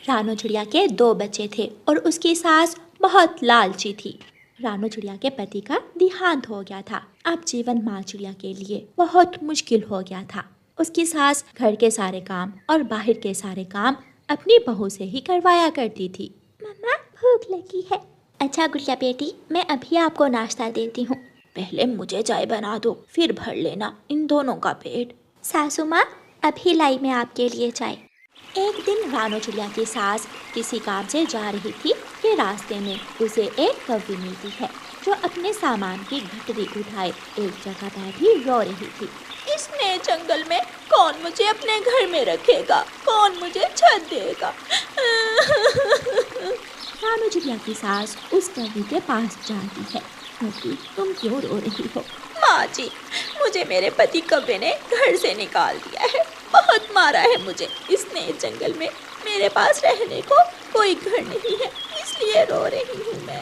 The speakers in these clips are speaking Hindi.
रानो चिड़िया के 2 बच्चे थे और उसकी सास बहुत लालची थी। रानो चिड़िया के पति का देहांत हो गया था। अब जीवन माँ चिड़िया के लिए बहुत मुश्किल हो गया था। उसकी सास घर के सारे काम और बाहर के सारे काम अपनी बहू से ही करवाया करती थी। मम्मा भूख लगी है। अच्छा गुड़िया बेटी, मैं अभी आपको नाश्ता देती हूँ। पहले मुझे चाय बना दो, फिर भर लेना इन दोनों का पेट। सासू माँ, अभी लाई मैं आपके लिए चाय। एक दिन रानो चिड़िया की सास किसी काम से जा रही थी कि रास्ते में उसे एक कौवी मिलती है जो अपने सामान की गठरी उठाए एक जगह बैठी रो रही थी। इस नए जंगल में कौन मुझे अपने घर में रखेगा, कौन मुझे छत देगा। रानो चिड़िया की सास उस कौवी के पास जाती है। कौवी, तुम क्यों रो रही हो? माँ जी, मुझे मेरे पति कौवे ने घर से निकाल दिया है, बहुत मारा है मुझे। इस नए जंगल में मेरे पास रहने को कोई घर नहीं है, इसलिए रो रही हूँ मैं।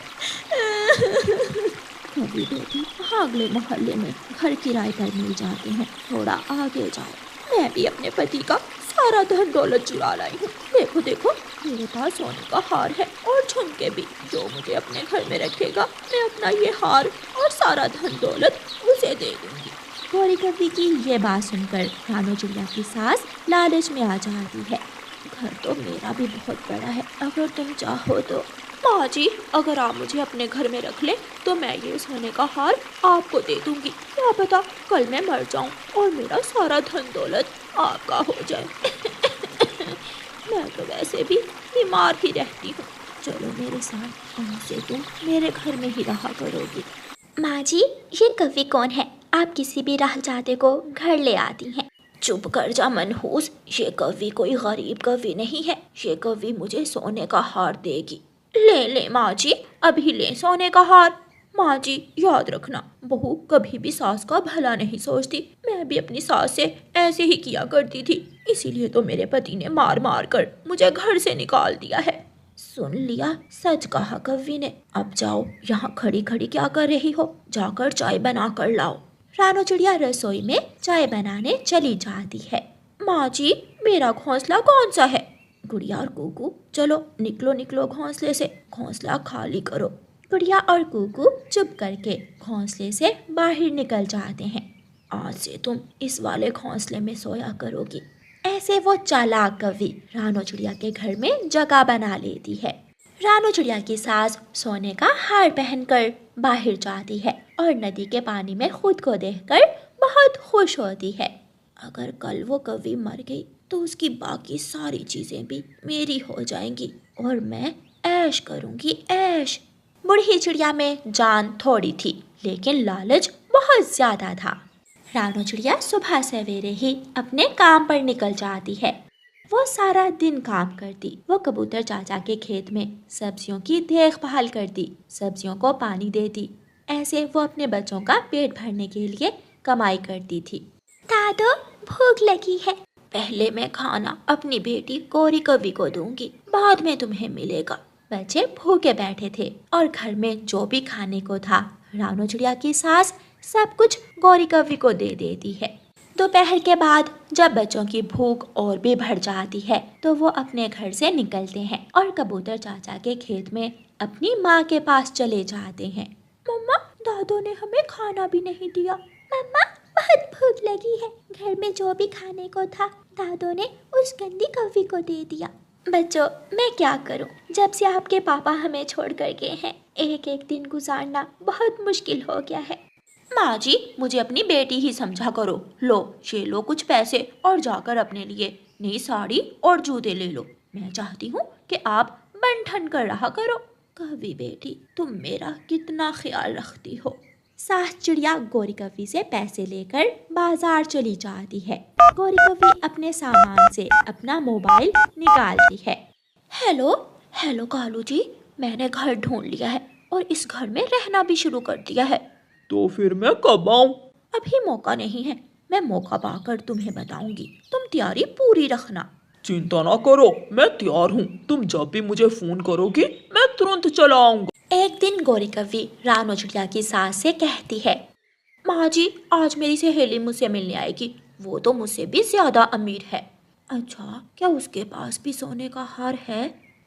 कौवी बेटी, अगले मोहल्ले में घर किराए पर मिल जाते हैं, थोड़ा आगे जाओ। मैं भी अपने पति का सारा धन दौलत चुरा लाई हूँ। देखो देखो, मेरे पास सोने का हार है और झुमके भी। जो मुझे अपने घर में रखेगा, मैं अपना ये हार और सारा धन दौलत उसे दे दूंगी। गौरी कौवी की ये बात सुनकर रानो चिड़िया की सास लालच में आ जाती है। घर तो मेरा भी बहुत बड़ा है, अगर तुम चाहो तो। माँ जी, अगर आप मुझे अपने घर में रख ले तो मैं ये सोने का हार आपको दे दूंगी। क्या पता कल मैं मर जाऊं और मेरा सारा धन दौलत आपका हो जाए। मैं तो वैसे भी बीमार ही रहती हूँ। चलो मेरे साथ, से तुम मेरे घर में ही रहा करोगी। माँ जी, ये कौवी कौन है? आप किसी भी राह जाते को घर ले आती हैं। चुप कर जा मनहूस, ये कौवी कोई गरीब कौवी नहीं है। ये कौवी मुझे सोने का हार देगी। ले ले माँ जी, अभी ले सोने का हार। माँ जी, याद रखना, बहू कभी भी सास का भला नहीं सोचती। मैं भी अपनी सास से ऐसे ही किया करती थी, इसीलिए तो मेरे पति ने मार मार कर मुझे घर से निकाल दिया है। सुन लिया, सच कहा कौवी ने। अब जाओ, यहाँ खड़ी खड़ी क्या कर रही हो, जाकर चाय बना कर लाओ। रानो चिड़िया रसोई में चाय बनाने चली जाती है। माँ जी, मेरा घोंसला कौन सा है? गुड़िया और कुकू, चलो निकलो निकलो घोंसले से, घोंसला खाली करो। गुड़िया और कुकू चुप करके घोंसले से बाहर निकल जाते हैं। आज से तुम इस वाले घोंसले में सोया करोगी। ऐसे वो चालाक कौवी रानो चिड़िया के घर में जगह बना लेती है। रानो चिड़िया की सास सोने का हार पहनकर बाहर जाती है और नदी के पानी में खुद को देखकर बहुत खुश होती है। अगर कल वो कौवी मर गई तो उसकी बाकी सारी चीजें भी मेरी हो जाएंगी और मैं ऐश करूंगी, ऐश। बूढ़ी चिड़िया में जान थोड़ी थी, लेकिन लालच बहुत ज्यादा था। रानो चिड़िया सुबह सवेरे ही अपने काम पर निकल जाती है। वो सारा दिन काम करती। वो कबूतर चाचा के खेत में सब्जियों की देखभाल करती, सब्जियों को पानी देती। ऐसे वो अपने बच्चों का पेट भरने के लिए कमाई करती थी। दादो, भूख लगी है। पहले मैं खाना अपनी बेटी गौरी कौवी को दूंगी, बाद में तुम्हें मिलेगा। बच्चे भूखे बैठे थे और घर में जो भी खाने को था रानो चिड़िया की सास सब कुछ गौरी कौवी को दे देती है। दोपहर के बाद जब बच्चों की भूख और भी बढ़ जाती है तो वो अपने घर से निकलते हैं और कबूतर चाचा के खेत में अपनी माँ के पास चले जाते हैं। मम्मा, दादू ने हमें खाना भी नहीं दिया। मम्मा, बहुत भूख लगी है। घर में जो भी खाने को था दादू ने उस गंदी कौवी को दे दिया। बच्चों, मैं क्या करूं? जब से आपके पापा हमें छोड़ कर गए हैं, एक एक दिन गुजारना बहुत मुश्किल हो गया है। माँ जी, मुझे अपनी बेटी ही समझा करो। लो, ये लो कुछ पैसे और जाकर अपने लिए नई साड़ी और जूते ले लो। मैं चाहती हूँ कि आप बन ठन कर रहा करो। कौवी बेटी, तुम मेरा कितना ख्याल रखती हो। सास चिड़िया गौरी कौवी से पैसे लेकर बाजार चली जाती है। गौरी कौवी अपने सामान से अपना मोबाइल निकालती है। हेलो हेलो कालू जी, मैंने घर ढूंढ लिया है और इस घर में रहना भी शुरू कर दिया है। तो फिर मैं कब आऊं? अभी मौका नहीं है, मैं मौका पाकर तुम्हें बताऊंगी। तुम तैयारी पूरी रखना। चिंता ना करो, मैं तैयार हूँ। तुम जब भी मुझे फोन करोगी मैं तुरंत चला आऊंगा। एक दिन गौरी कौवी रानो चिड़िया की सास से कहती है, माँ जी, आज मेरी सहेली मुझसे मिलने आएगी। वो तो मुझसे भी ज्यादा अमीर है। अच्छा, क्या उसके पास भी सोने का हार है?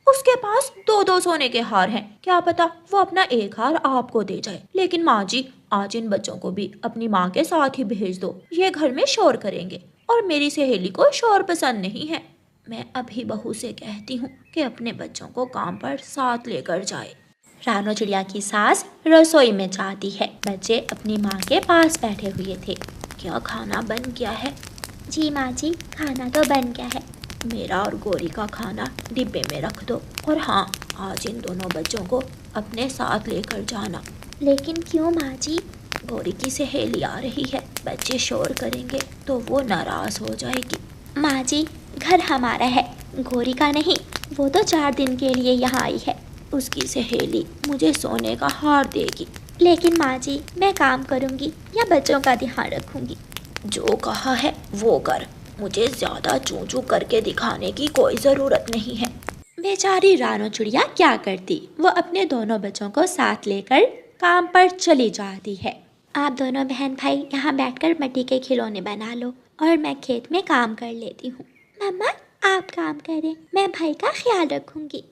उसके पास दो दो सोने के हार हैं। क्या पता वो अपना एक हार आपको दे जाए। लेकिन माँ जी, आज इन बच्चों को भी अपनी माँ के साथ ही भेज दो। ये घर में शोर करेंगे और मेरी सहेली को शोर पसंद नहीं है। मैं अभी बहू से कहती हूँ कि अपने बच्चों को काम पर साथ लेकर जाए। रानो चिड़िया की सास रसोई में जाती है। बच्चे अपनी माँ के पास बैठे हुए थे। क्या खाना बन गया है? जी माँ जी, खाना तो बन गया है। मेरा और गौरी का खाना डिब्बे में रख दो। और हाँ, आज इन दोनों बच्चों को अपने साथ लेकर जाना। लेकिन क्यों माँ जी? गौरी की सहेली आ रही है। बच्चे शोर करेंगे तो वो नाराज हो जाएगी। माँ जी, घर हमारा है, गौरी का नहीं। वो तो 4 दिन के लिए यहाँ आई है। उसकी सहेली मुझे सोने का हार देगी। लेकिन माँ जी, मैं काम करूँगी या बच्चों का ध्यान रखूँगी। जो कहा है वो कर। मुझे ज्यादा चूं चूं करके दिखाने की कोई जरूरत नहीं है। बेचारी रानो चिड़िया क्या करती, वो अपने दोनों बच्चों को साथ लेकर काम पर चली जाती है। आप दोनों बहन भाई यहाँ बैठकर मिट्टी के खिलौने बना लो और मैं खेत में काम कर लेती हूँ। मम्मा, आप काम करें, मैं भाई का ख्याल रखूंगी।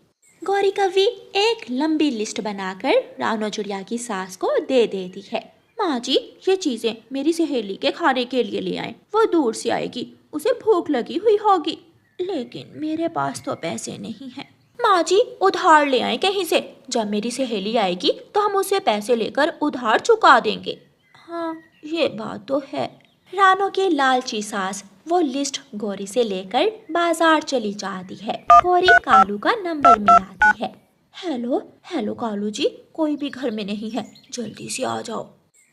गौरी कौवी एक लंबी लिस्ट बनाकर रानो चिड़िया की सास को दे देती है। माँ जी, ये चीजें मेरी सहेली के खाने के लिए ले आए। वो दूर से आएगी, उसे भूख लगी हुई होगी। लेकिन मेरे पास तो पैसे नहीं हैं। माँ जी, उधार ले आए कहीं से। जब मेरी सहेली आएगी तो हम उसे पैसे लेकर उधार चुका देंगे। हाँ, ये बात तो है। रानो की लालची सास वो लिस्ट गौरी से लेकर बाजार चली जाती है। गौरी कालू का नंबर मिलाती है। हेलो हेलो कालू जी, कोई भी घर में नहीं है, जल्दी से आ जाओ।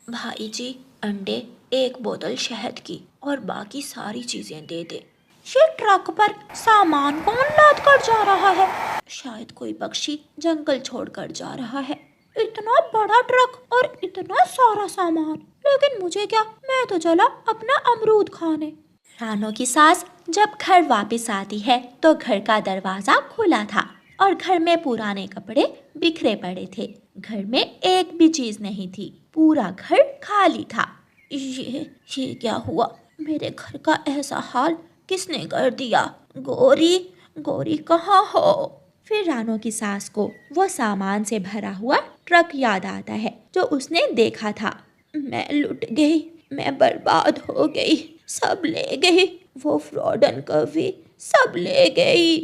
भाई जी, अंडे, 1 बोतल शहद की और बाकी सारी चीजें दे दे। ये ट्रक पर सामान कौन लाद कर जा रहा है? शायद कोई पक्षी जंगल छोड़कर जा रहा है। इतना बड़ा ट्रक और इतना सारा सामान। लेकिन मुझे क्या, मैं तो चला अपना अमरूद खाने। रानो की सास जब घर वापस आती है तो घर का दरवाजा खुला था और घर में पुराने कपड़े बिखरे पड़े थे। घर में एक भी चीज नहीं थी, पूरा घर खाली था। ये क्या हुआ? मेरे घर का ऐसा हाल किसने कर दिया? गौरी, गौरी कहाँ हो? फिर रानो की सास को वो सामान से भरा हुआ ट्रक याद आता है जो उसने देखा था। मैं लुट गई, मैं बर्बाद हो गई, सब ले गई। वो फ्रॉडन कौवी सब ले गई।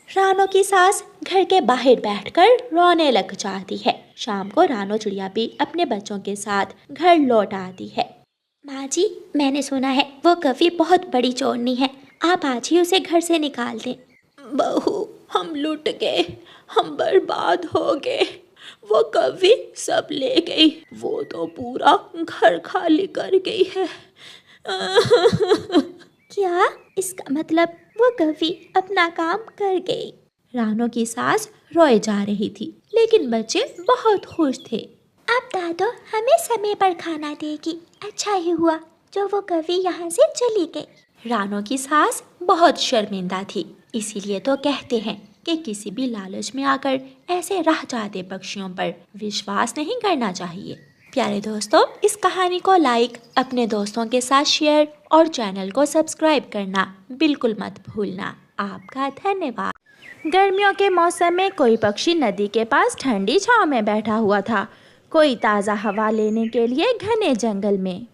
रानो की सास घर के बाहर बैठकर रोने लग जाती है। शाम को रानो चिड़िया भी अपने बच्चों के साथ घर लौट आती है। माँ जी, मैंने सुना है वो कौवी बहुत बड़ी चोरनी है, आप आज ही उसे घर से निकाल दें। बहू, हम लुट गए, हम बर्बाद हो गए। वो कौवी सब ले गई। वो तो पूरा घर खाली कर गई है। क्या इसका मतलब वो कौवी अपना काम कर गई? रानो की सास रोए जा रही थी, लेकिन बच्चे बहुत खुश थे। अब दादो हमें समय पर खाना देगी। अच्छा ही हुआ जो वो कौवी यहाँ से चली गई। रानो की सास बहुत शर्मिंदा थी, इसीलिए तो कहते हैं कि किसी भी लालच में आकर ऐसे रह जाते पक्षियों पर विश्वास नहीं करना चाहिए। प्यारे दोस्तों, इस कहानी को लाइक, अपने दोस्तों के साथ शेयर और चैनल को सब्सक्राइब करना बिल्कुल मत भूलना। आपका धन्यवाद। गर्मियों के मौसम में कोई पक्षी नदी के पास ठंडी छांव में बैठा हुआ था, कोई ताज़ा हवा लेने के लिए घने जंगल में।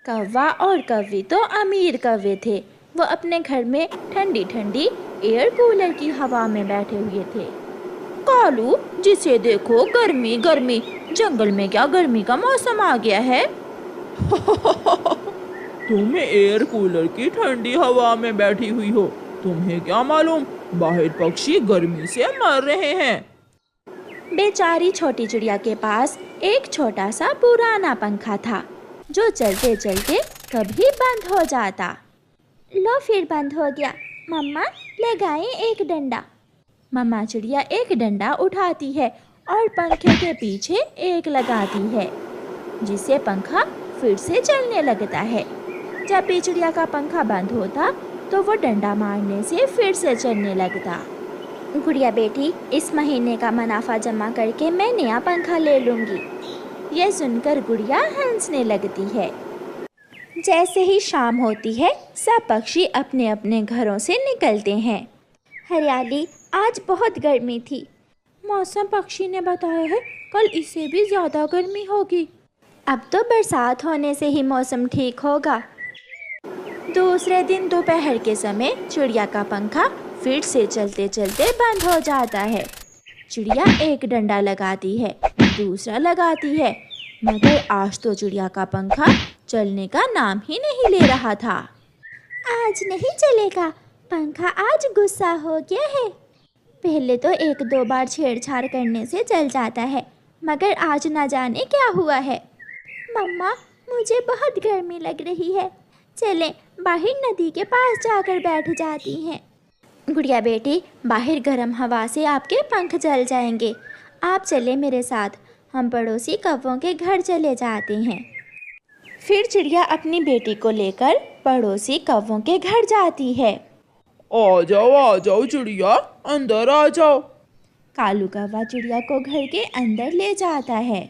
कौवा और कौवी तो अमीर कौवे थे। वो अपने घर में ठंडी ठंडी एयर कूलर की हवा में बैठे हुए थे। कालू, जिसे देखो गर्मी गर्मी, जंगल में क्या गर्मी का मौसम आ गया है? तुम एयर कूलर की ठंडी हवा में बैठी हुई हो, तुम्हें क्या मालूम बाहर पक्षी गर्मी से मर रहे हैं। बेचारी छोटी चिड़िया के पास एक छोटा सा पुराना पंखा था जो चलते चलते कभी बंद हो जाता। लो, फिर बंद हो गया। मम्मा, लगाएं एक डंडा। मम्मा चिड़िया एक डंडा उठाती है और पंखे के पीछे एक लगाती है, जिससे पंखा फिर से चलने लगता है। जब भी चिड़िया का पंखा बंद होता तो वो डंडा मारने से फिर से चलने लगता। गुड़िया बेटी, इस महीने का मुनाफा जमा करके मैं नया पंखा ले लूँगी। यह सुनकर गुड़िया हंसने लगती है। जैसे ही शाम होती है सब पक्षी अपने अपने घरों से निकलते हैं। हरियाली, आज बहुत गर्मी थी। मौसम पक्षी ने बताया है कल इससे भी ज़्यादा गर्मी होगी। अब तो बरसात होने से ही मौसम ठीक होगा। दूसरे दिन दोपहर के समय चिड़िया का पंखा फिर से चलते चलते बंद हो जाता है। चिड़िया एक डंडा लगाती है, दूसरा लगाती है, मगर आज तो चिड़िया का पंखा चलने का नाम ही नहीं ले रहा था। आज नहीं चलेगा, पंखा आज गुस्सा हो गया है। पहले तो एक दो बार छेड़छाड़ करने से चल जाता है, मगर आज ना जाने क्या हुआ है। मम्मा, मुझे बहुत गर्मी लग रही है, चलें बाहर नदी के पास जाकर बैठ जाती हैं। गुड़िया बेटी, बाहर गर्म हवा से आपके पंख जल जाएंगे। आप चले मेरे साथ, हम पड़ोसी कौवों के घर चले जाते हैं। फिर चिड़िया अपनी बेटी को लेकर पड़ोसी कौवों के घर जाती है। आ जाओ चिड़िया, अंदर आ जाओ। कालू कौवा चिड़िया को घर के अंदर ले जाता है।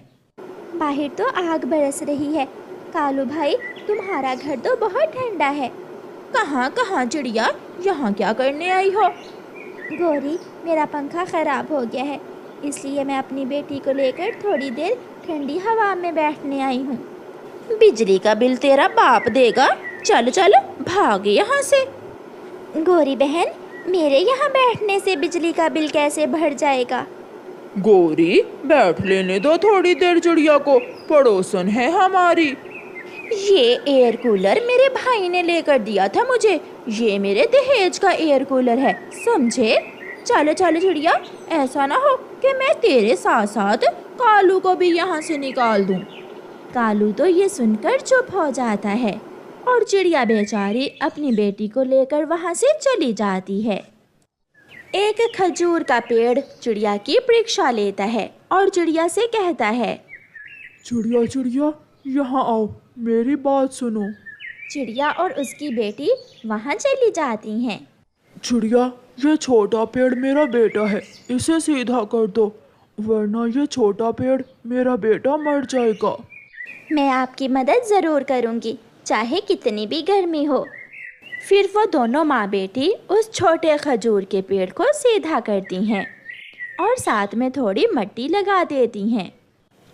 बाहर तो आग बरस रही है। कालू भाई, तुम्हारा घर तो बहुत ठंडा है। कहाँ चिड़िया, यहाँ क्या करने आई हो? गोरी, मेरा पंखा खराब हो गया है, इसलिए मैं अपनी बेटी को लेकर थोड़ी देर ठंडी हवा में बैठने आई हूँ। बिजली का बिल तेरा बाप देगा, चल चल भाग यहाँ से। गोरी बहन, मेरे यहाँ बैठने से बिजली का बिल कैसे भर जाएगा? गोरी, बैठ लेने दो थोड़ी देर चिड़िया को, पड़ोसन है हमारी। ये एयर कूलर मेरे भाई ने लेकर दिया था मुझे, ये मेरे दहेज का एयर कूलर है, समझे? चल चल चिड़िया, ऐसा ना हो कि मैं तेरे साथ साथ कालू को भी यहाँ से निकाल दूँ। कालू तो ये सुनकर चुप हो जाता है और चिड़िया बेचारी अपनी बेटी को लेकर वहाँ से चली जाती है। एक खजूर का पेड़ चिड़िया की परीक्षा लेता है और चिड़िया से कहता है, चिड़िया, यहाँ आओ, मेरी बात सुनो। चिड़िया और उसकी बेटी वहाँ चली जाती हैं। चिड़िया, ये छोटा पेड़ मेरा बेटा है, इसे सीधा कर दो, वरना ये छोटा पेड़ मेरा बेटा मर जाएगा। मैं आपकी मदद ज़रूर करूँगी, चाहे कितनी भी गर्मी हो। फिर वो दोनों माँ बेटी उस छोटे खजूर के पेड़ को सीधा करती हैं और साथ में थोड़ी मिट्टी लगा देती हैं।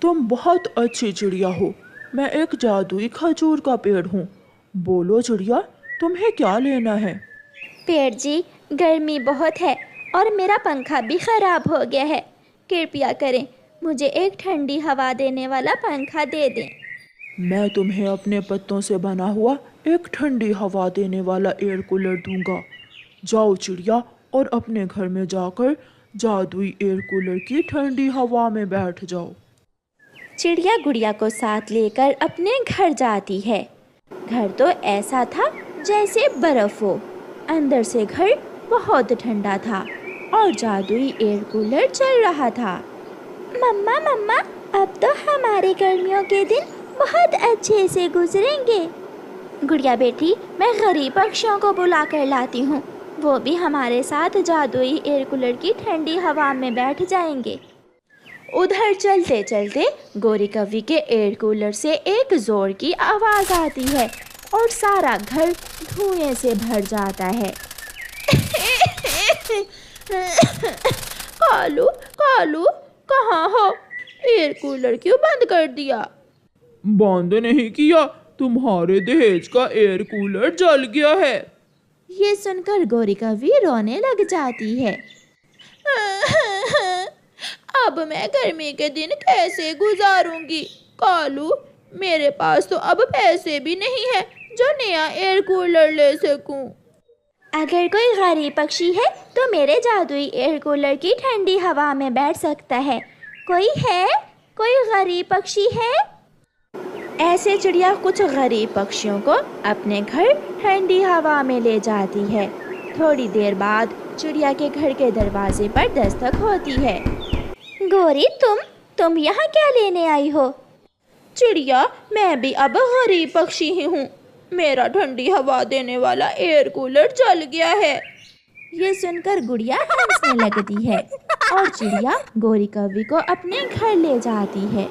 तुम बहुत अच्छी चिड़िया हो, मैं एक जादुई खजूर का पेड़ हूँ। बोलो चिड़िया, तुम्हें क्या लेना है? पेड़ जी, गर्मी बहुत है और मेरा पंखा भी ख़राब हो गया है, कृपया करें मुझे एक ठंडी हवा देने वाला पंखा दे दें। मैं तुम्हें अपने पत्तों से बना हुआ एक ठंडी हवा देने वाला एयर कूलर दूंगा। जाओ चिड़िया और अपने घर में जाकर जादुई एयर कूलर की ठंडी हवा में बैठ जाओ। चिड़िया गुड़िया को साथ लेकर अपने घर जाती है। घर तो ऐसा था जैसे बर्फ हो, अंदर से घर बहुत ठंडा था और जादुई एयर कूलर चल रहा था। मम्मा, अब तो हमारे गर्मियों के दिन बहुत अच्छे से गुजरेंगे। गुड़िया बेटी, मैं गरीब पक्षियों को बुला कर लाती हूँ, वो भी हमारे साथ जादुई एयर कूलर की ठंडी हवा में बैठ जाएंगे। उधर चलते चलते गोरी कौवी के एयर कूलर से एक जोर की आवाज़ आती है और सारा घर धुएं से भर जाता है। कालू, कहाँ हो? एयर कूलर क्यों बंद कर दिया? बंद नहीं किया, तुम्हारे दहेज का एयर कूलर जल गया है। ये सुनकर गोरी कौवी रोने लग जाती है। अब मैं गर्मी के दिन कैसे गुजारूंगी? कालू, मेरे पास तो अब पैसे भी नहीं है जो नया एयर कूलर ले सकूं। अगर कोई गरीब पक्षी है तो मेरे जादुई एयर कूलर की ठंडी हवा में बैठ सकता है। कोई है? कोई गरीब पक्षी है? ऐसे चिड़िया कुछ गरीब पक्षियों को अपने घर ठंडी हवा में ले जाती है। थोड़ी देर बाद चिड़िया के घर के दरवाजे पर दस्तक होती है। गोरी, तुम यहाँ क्या लेने आई हो? चिड़िया, मैं भी अब गरीब पक्षी ही हूँ, मेरा ठंडी हवा देने वाला एयर कूलर जल गया है। ये सुनकर गुड़िया हंसने लगती है और चिड़िया गोरी कौवी को अपने घर ले जाती है।